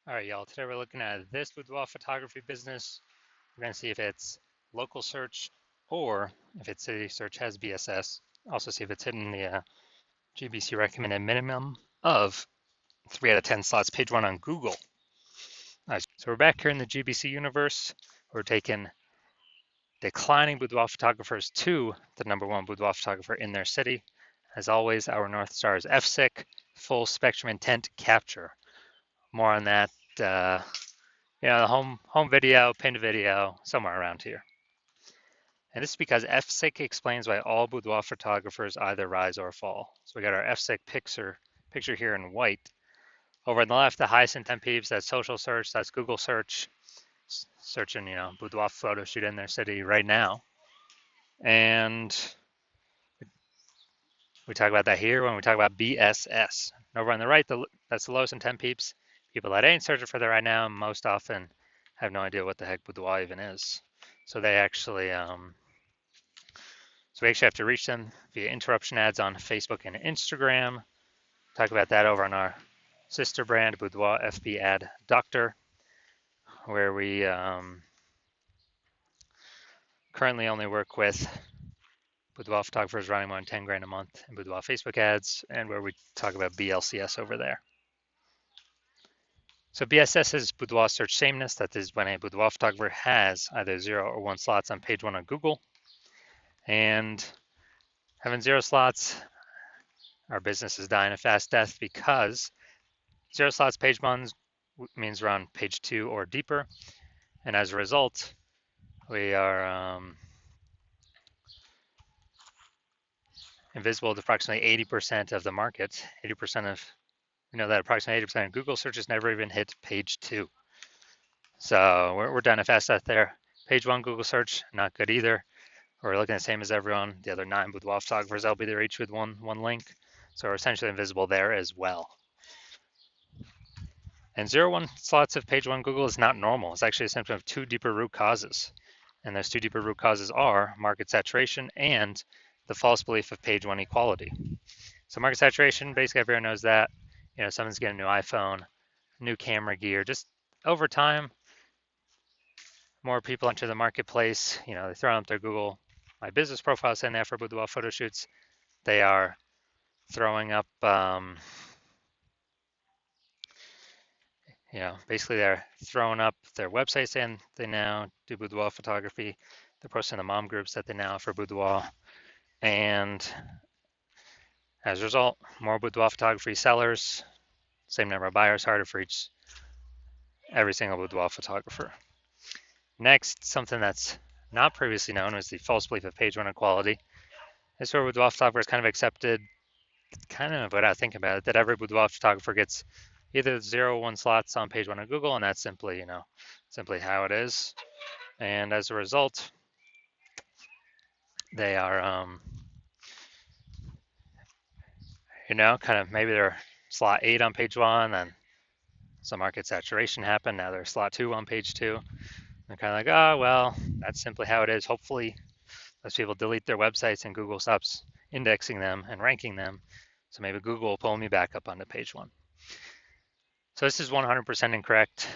All right, y'all. Today we're looking at this boudoir photography business. We're going to see if it's local search or if its city search has BSS. Also see if it's hitting the GBC recommended minimum of 3 out of 10 slots, page 1 on Google. All right, so we're back here in the GBC universe. We're taking declining boudoir photographers to the #1 boudoir photographer in their city. As always, our North Star is FSIC, full spectrum intent capture. More on that the home video, pinned video, somewhere around here. And this is because FSIC explains why all boudoir photographers either rise or fall. So we got our FSIC picture here in white. Over on the left, the highest intent peeps, that's social search, that's Google search, searching, boudoir photo shoot in their city right now. And we talk about that here when we talk about BSS. And over on the right, that's the lowest intent peeps. People that ain't searching for that right now most often have no idea what the heck boudoir even is. So they actually So we actually have to reach them via interruption ads on Facebook and Instagram. Talk about that over on our sister brand, Boudoir FB Ad Doctor, where we currently only work with boudoir photographers running more than 10 grand a month in boudoir Facebook ads, and where we talk about BLCS over there. So BSS is boudoir search sameness. That is when a boudoir photographer has either 0 or 1 slots on page 1 on Google. And having 0 slots, our business is dying a fast death because 0 slots page 1 means we're on page 2 or deeper. And as a result, we are invisible to approximately 80% of the market. 80% of, we know that approximately 80% of Google searches never even hit page 2. So we're down a fast death there. Page 1 Google search, not good either. We're looking the same as everyone. The other 9 boudoir photographers, they'll be there each with one link. So we're essentially invisible there as well. And 0-1 slots of page 1 Google is not normal. It's actually a symptom of 2 deeper root causes. And those 2 deeper root causes are market saturation and the false belief of page 1 equality. So market saturation, basically everyone knows that. Someone's getting a new iPhone, new camera gear. Just over time, more people enter the marketplace. They throw up their Google My Business profile saying that for boudoir photo shoots. They are throwing up, basically they're throwing up their website saying they now do boudoir photography. They're posting the mom groups that they now offer boudoir. And as a result, more boudoir photography sellers, same number of buyers, harder for every single boudoir photographer. Next, something that's not previously known was the false belief of page 1 equality. This is where boudoir photographers kind of accepted, kind of without thinking about it, that every boudoir photographer gets either 0 or 1 slots on page 1 of Google, and that's simply, simply how it is. And as a result, they are, kind of maybe they're slot 8 on page 1, then some market saturation happened. Now they're slot 2 on page 2. They're kind of like, oh, well, that's simply how it is. Hopefully, those people delete their websites and Google stops indexing them and ranking them. So maybe Google will pull me back up onto page 1. So this is 100% incorrect.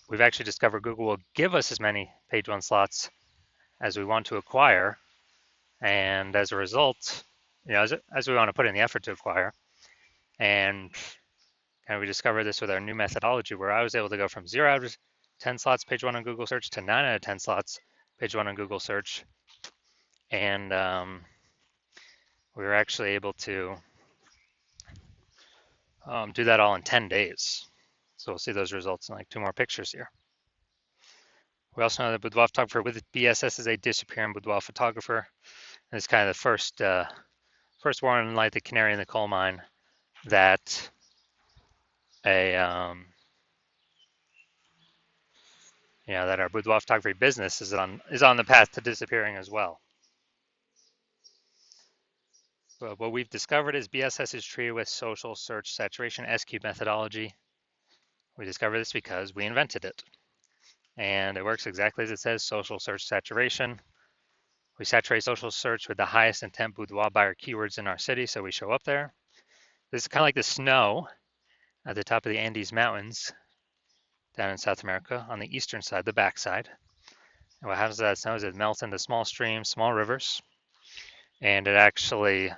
We've actually discovered Google will give us as many page 1 slots as we want to acquire. And as a result, as we want to put in the effort to acquire. And we discovered this with our new methodology where I was able to go from 0 out of 10 slots page 1 on Google search to 9 out of 10 slots page 1 on Google search. And we were actually able to do that all in 10 days. So we'll see those results in like 2 more pictures here. We also know that boudoir photographer with BSS is a disappearing boudoir photographer. And it's kind of the first warning light, the canary in the coal mine, that that our boudoir photography business is on the path to disappearing as well. But what we've discovered is BSS is treated with social search saturation SQ methodology. We discovered this because we invented it. And it works exactly as it says, social search saturation. We saturate social search with the highest intent boudoir buyer keywords in our city, so we show up there. This is kind of like the snow at the top of the Andes Mountains down in South America on the eastern side, the backside. And what happens to that snow is it melts into small streams, small rivers, and it actually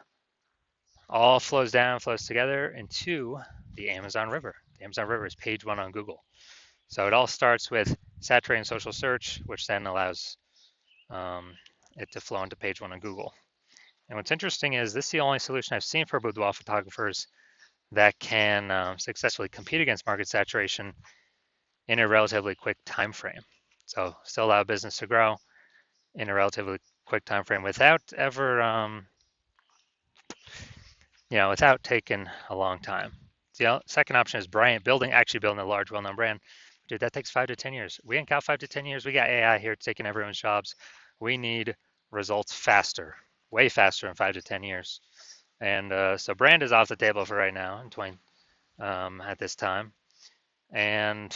all flows down, flows together into the Amazon River. The Amazon River is page one on Google. So it all starts with saturating social search, which then allows it to flow into page one on Google. And what's interesting is this is the only solution I've seen for boudoir photographers that can successfully compete against market saturation in a relatively quick time frame. So still allow business to grow in a relatively quick time frame without ever, without taking a long time. The second option is building a large, well-known brand. Dude, that takes 5 to 10 years. We ain't got 5 to 10 years. We got AI here taking everyone's jobs. We need results faster, way faster in 5 to 10 years. And so brand is off the table for right now at this time. And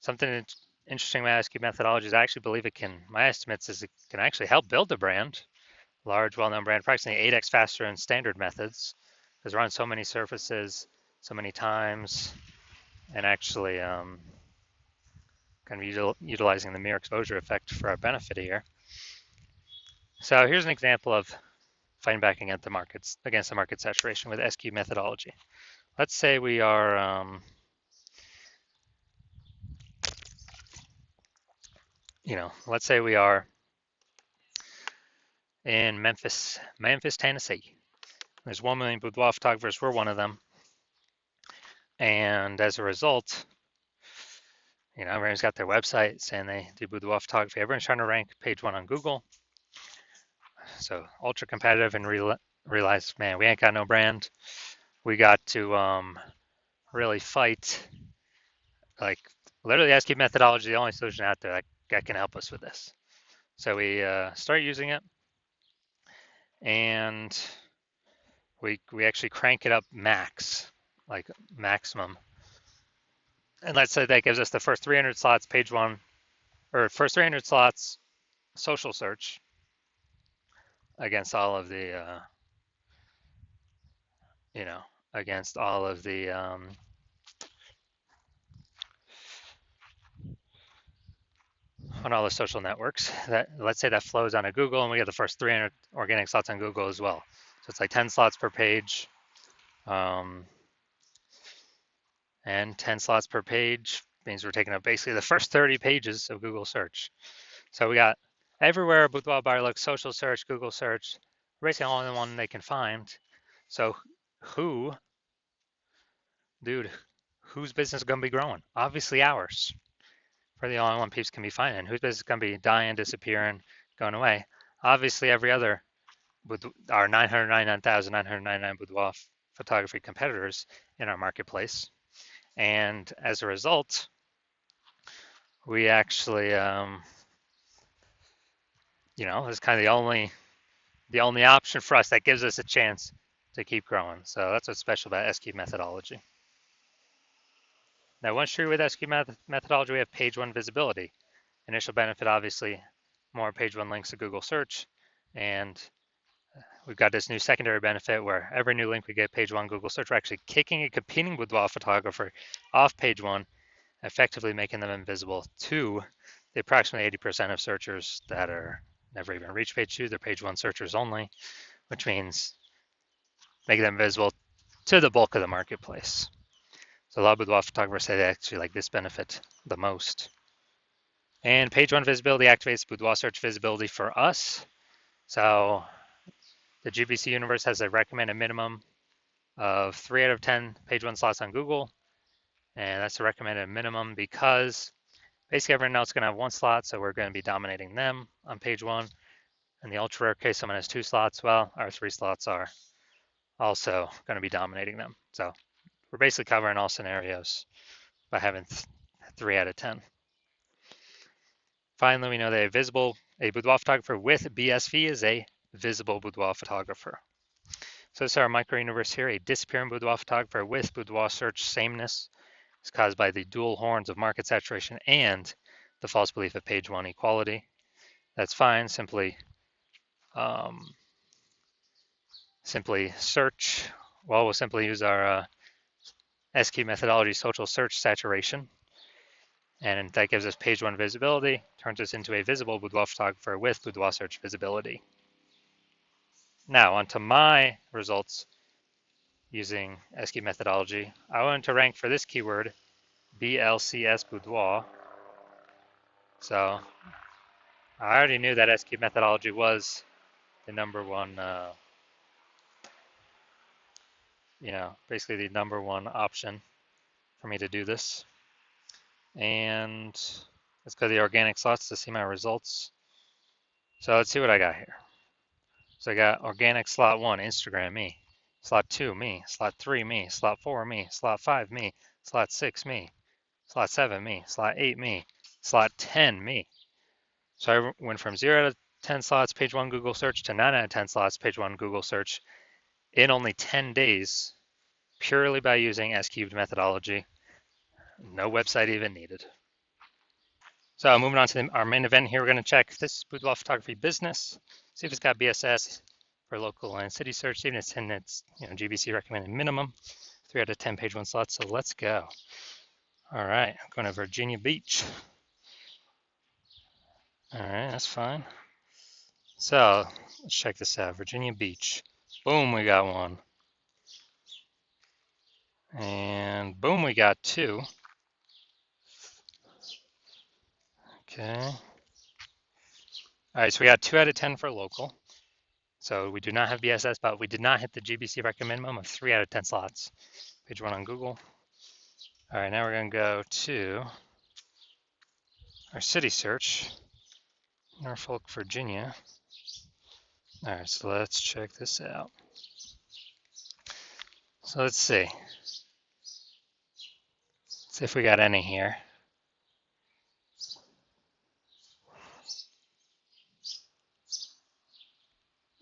something interesting about SQ methodology is I actually believe my estimates is it can actually help build a brand, large, well-known brand, approximately 8x faster than standard methods, because we're on so many surfaces, so many times, and actually kind of utilizing the mere exposure effect for our benefit here. So here's an example of fighting back against the market saturation with SQ methodology. Let's say we are let's say we are in Memphis, Tennessee. There's 1 million boudoir photographers. We're one of them. And as a result, everyone's got their website saying they do boudoir photography. Everyone's trying to rank page one on Google. So ultra competitive, and realize, man, we ain't got no brand. We got to really fight. Like literally, SQ methodology is the only solution out there that can help us with this. So we start using it, and we actually crank it up maximum. And let's say that gives us the first 300 slots page one, or first 300 slots social search against all of the, against all of the on all the social networks. Let's say that flows onto Google, and we get the first 300 organic slots on Google as well. So it's like 10 slots per page, and 10 slots per page means we're taking up basically the first 30 pages of Google search. So we got everywhere a boudoir buyer looks: social search, Google search, basically all in the one they can find. So whose business is going to be growing? Obviously ours. For the only one peeps can be finding. Whose business is going to be dying, disappearing, going away? Obviously every other with our 999,999 boudoir photography competitors in our marketplace. And as a result, we actually, it's kind of the only option for us that gives us a chance to keep growing. So that's what's special about SQ methodology. Now, once you're with SQ methodology, we have page one visibility. Initial benefit, obviously, more page one links to Google search. And we've got this new secondary benefit where every new link we get page one Google search, we're actually kicking a competing boudoir photographer off page one, effectively making them invisible to the approximately 80% of searchers that are never even reached page two. They're page one searchers only, which means making them visible to the bulk of the marketplace. So a lot of boudoir photographers say they actually like this benefit the most. And page one visibility activates boudoir search visibility for us. So the GBC universe has a recommended minimum of 3 out of 10 page one slots on Google. And that's a recommended minimum because basically everyone else is going to have 1 slot, so we're going to be dominating them on page one. In the ultra rare case someone has 2 slots, well, our 3 slots are also going to be dominating them. So we're basically covering all scenarios by having 3 out of 10. Finally, we know that a boudoir photographer with BSV is a visible boudoir photographer. So this is our micro universe here. A disappearing boudoir photographer with boudoir search sameness is caused by the dual horns of market saturation and the false belief of page one equality. That's fine. Simply search. Well, we'll simply use our SQ methodology social search saturation. And that gives us page one visibility, turns us into a visible boudoir photographer with boudoir search visibility. Now, onto my results using SQ methodology. I wanted to rank for this keyword, BLCS boudoir. So I already knew that SQ methodology was the number one, basically the number one option for me to do this. And let's go to the organic slots to see my results. So let's see what I got here. So I got organic slot 1, Instagram, me. Slot 2, me. Slot 3, me. Slot 4, me. Slot 5, me. Slot 6, me. Slot 7, me. Slot 8, me. Slot 10, me. So I went from 0 out of 10 slots, page 1 Google search, to 9 out of 10 slots, page 1 Google search in only 10 days, purely by using S-cubed methodology. No website even needed. So moving on to our main event here, we're going to check this boudoir photography business, see if it's got BSS for local and city search, even if it's in its GBC recommended minimum, 3 out of 10 page one slots. So let's go. All right, I'm going to Virginia Beach. All right, that's fine. So let's check this out. Virginia Beach. Boom, we got one. And boom, we got two. Okay. All right, so we got 2 out of 10 for local. So we do not have BSS, but we did not hit the GBC recommend minimum of 3 out of 10 slots. Page 1 on Google. All right, now we're going to go to our city search, Norfolk, Virginia. All right, so let's check this out. So let's see. Let's see if we got any here.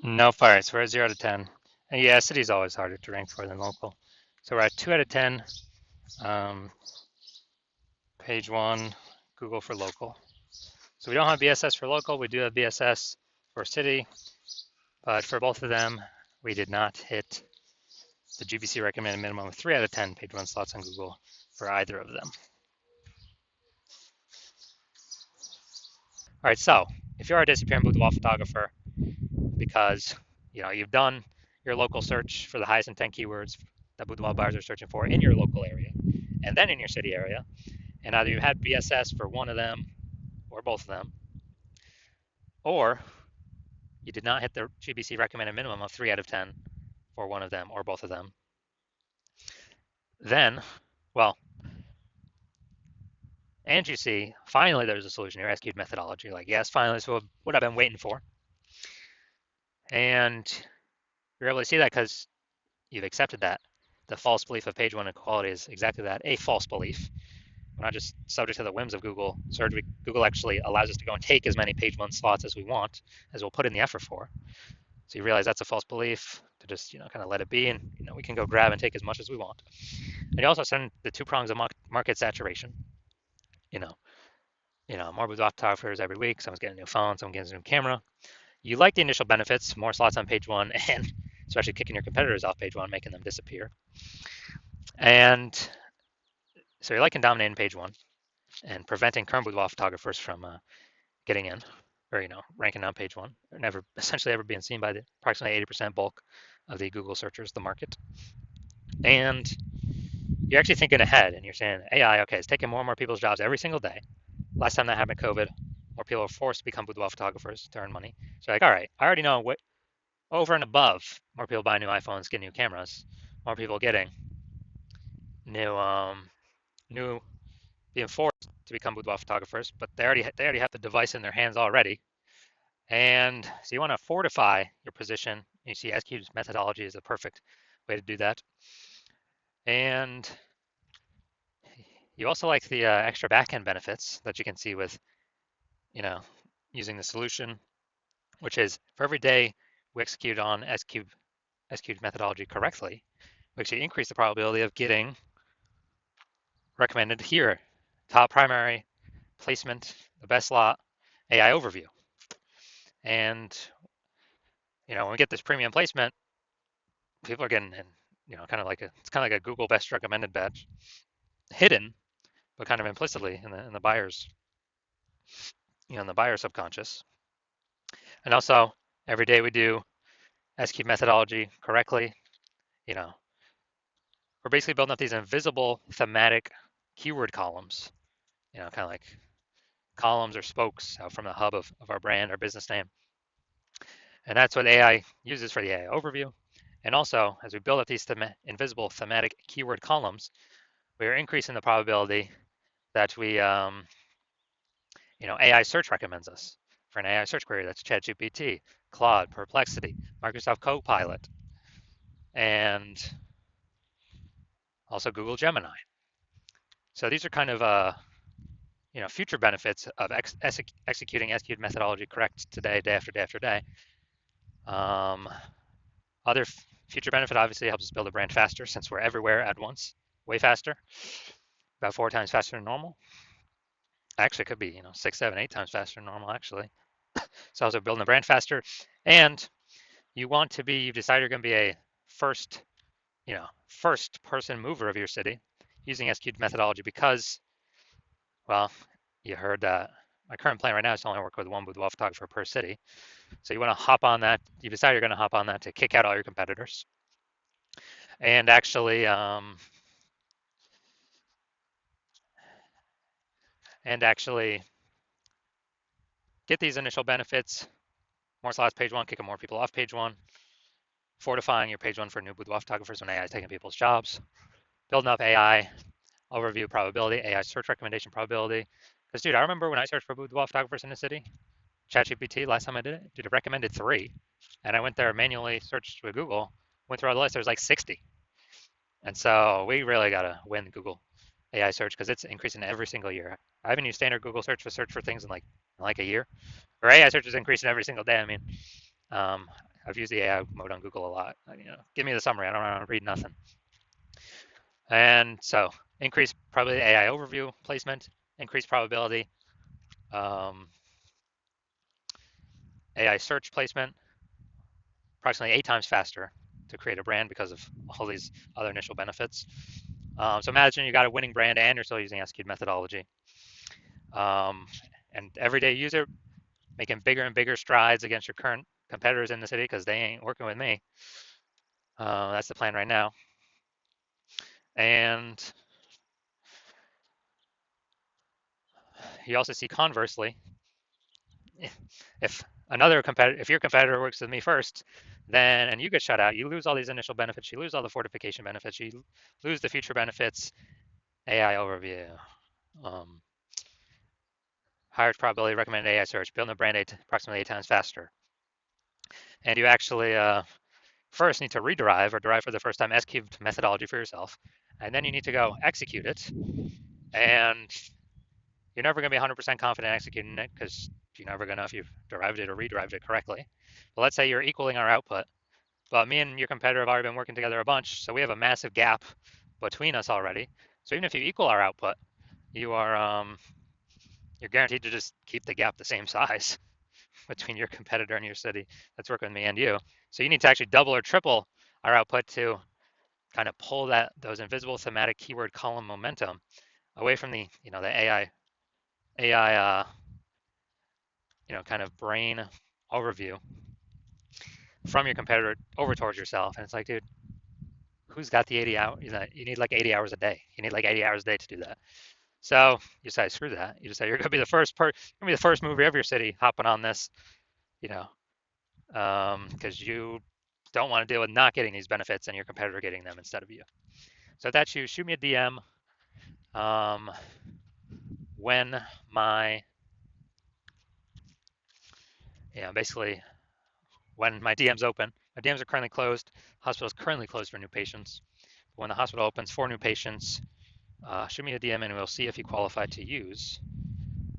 No fire. So we're at 0 out of 10. And yeah, city's always harder to rank for than local. So we're at 2 out of 10. Page 1, Google for local. So we don't have BSS for local. We do have BSS for city. But for both of them, we did not hit the GBC recommended minimum of 3 out of 10 page 1 slots on Google for either of them. All right, so if you're a disappearing boudoir photographer because you've done your local search for the highest intent keywords that boudoir buyers are searching for in your local area and then in your city area, and either you had BSS for one of them or both of them, or you did not hit the GBC recommended minimum of 3 out of 10 for one of them or both of them, then, well, and you see, finally there's a solution here, SQ'd methodology. Like, yes, finally, this is what I've been waiting for. And you're able to see that because you've accepted that. The false belief of page 1 equality is exactly that, a false belief. We're not just subject to the whims of Google search. Google actually allows us to go and take as many page 1 slots as we want, as we'll put in the effort for. So you realize that's a false belief, to just kind of let it be, and we can go grab and take as much as we want. And you also send the 2 prongs of market saturation. More boudoir photographers every week. Someone's getting a new phone, someone getting a new camera. You like the initial benefits, more slots on page 1, and especially kicking your competitors off page 1, making them disappear. And so you're liking dominating page 1 and preventing current boudoir photographers from getting in, or ranking on page 1, or essentially ever being seen by the approximately 80% bulk of the Google searchers, the market. And you're actually thinking ahead, and you're saying AI, okay, it's taking more and more people's jobs every single day. Last time that happened, COVID, more people were forced to become boudoir photographers to earn money. So like, all right, I already know what over and above more people buying new iPhones, getting new cameras, more people getting new being forced to become boudoir photographers, but they already have the device in their hands already. And so you want to fortify your position. You see SQ's methodology is the perfect way to do that. And you also like the extra backend benefits that you can see with, using the solution, which is for every day we execute on SQ's methodology correctly, we actually increase the probability of getting recommended here. Top primary, placement, the best slot, AI overview. And when we get this premium placement, people are getting in kind of like a Google best recommended badge, hidden but kind of implicitly in the buyer's in the buyer subconscious. And also every day we do SQ methodology correctly. You know, we're basically building up these invisible thematic keyword columns. Kind of like columns or spokes out from the hub of our brand, our business name. And that's what AI uses for the AI overview. And also, as we build up these invisible thematic keyword columns, we are increasing the probability that AI search recommends us for an AI search query. That's ChatGPT, Claude, Perplexity, Microsoft Copilot, and also Google Gemini. So these are kind of future benefits of executing SQ methodology correct today, day after day after day. Other future benefit obviously helps us build a brand faster since we're everywhere at once, way faster, about 4 times faster than normal. Actually, it could be 6, 7, 8 times faster than normal actually. So also building the brand faster, and you decide you're going to be a first person mover of your city using SQ methodology because, well, you heard that my current plan right now is to only work with one boudoir photographer per city. So you want to hop on that. You decide you're going to hop on that to kick out all your competitors, and actually get these initial benefits. More slots page one, kicking more people off page one, fortifying your page one for new boudoir photographers when AI is taking people's jobs, building up AI overview probability, AI search recommendation probability. Because, dude, I remember when I searched for boudoir photographers in the city, ChatGPT, last time I did it, dude, it recommended 3. And I went there, manually searched with Google, went through all the list, there's like 60. And so we really got to win Google AI search because it's increasing every single year. I haven't used standard Google search for things in like a year. Or AI search is increasing every single day. I mean, I've used the AI mode on Google a lot. Give me the summary. I don't want to read nothing. And so increase probability AI overview placement, increase probability AI search placement, approximately 8 times faster to create a brand because of all these other initial benefits. So imagine you got a winning brand and you're still using SQ methodology. And everyday user making bigger and bigger strides against your current competitors in the city because they ain't working with me. That's the plan right now. And you also see conversely, if your competitor works with me first, then and you get shut out, you lose all these initial benefits, you lose all the fortification benefits, you lose the future benefits, AI overview, higher probability recommended AI search, building a brand approximately 8 times faster. And you actually first need to rederive or derive for the first time S-cubed methodology for yourself, and then you need to go execute it. And you're never going to be 100% confident executing it because you're never going to know if you've derived it or rederived it correctly. But let's say you're equaling our output, but me and your competitor have already been working together a bunch, so we have a massive gap between us already. So even if you equal our output, you're guaranteed to just keep the gap the same size between your competitor and your city that's working with me and you. So you need to actually double or triple our output to kind of pull those invisible thematic keyword column momentum away from the AI kind of brain overview from your competitor over towards yourself. And it's like, dude, who's got the 80 hours? You need like 80 hours a day. You need like 80 hours a day to do that. So you say, screw that. You just say you're gonna be the first mover of your city hopping on this, because you don't want to deal with not getting these benefits and your competitor getting them instead of you. So if that's you, shoot me a DM. When my basically when my DM's open. My DMs are currently closed. Hospital is currently closed for new patients. But when the hospital opens for new patients, shoot me a DM and we'll see if you qualify to use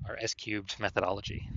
our S-cubed methodology.